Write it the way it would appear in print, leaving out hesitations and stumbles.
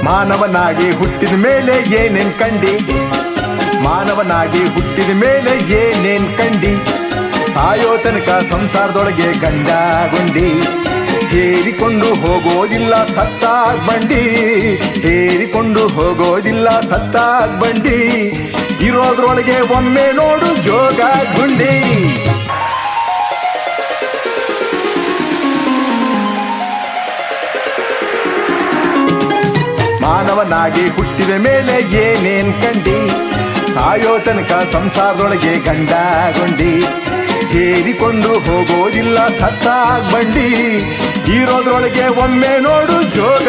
ಮಾನವನಾಗಿ ಹುಟ್ಟಿದ ಮೇಲೆ ಏನೇನ್ ಕಂಡಿ, ಮಾನವನಾಗಿ ಹುಟ್ಟಿದ ಮೇಲೆ ಏನೇನ್ ಕಂಡಿ, ಸಾಯೋ ತನಕ ಸಂಸಾರದೊಳಗೆ ಗಂಡ ಗುಂಡಿ, ಹೇರಿಕೊಂಡು ಹೋಗೋದಿಲ್ಲ ಸತ್ತಾಗ್ ಬಂಡಿ, ಹೇರಿಕೊಂಡು ಹೋಗೋದಿಲ್ಲ ಸತ್ತಾಗ್ ಬಂಡಿ, ಇರೋದ್ರೊಳಗೆ ಒಮ್ಮೆ ನೋಡು ಜೋಗ ಗುಂಡಿ. ಮಾನವನಾಗಿ ಹುಟ್ಟಿದ ಮೇಲೆ ಏನೇನ್ ಕಂಡಿ, ಸಾಯೋ ತನಕ ಸಂಸಾರದೊಳಗೆ ಗಂಡ ಗುಂಡಿ, ಹೇರಿಕೊಂಡು ಹೋಗೋದಿಲ್ಲ ಸತ್ತಾಗ್ ಬಂಡಿ, ಇರೋದ್ರೊಳಗೆ ಒಮ್ಮೆ ನೋಡು ಜೋಗ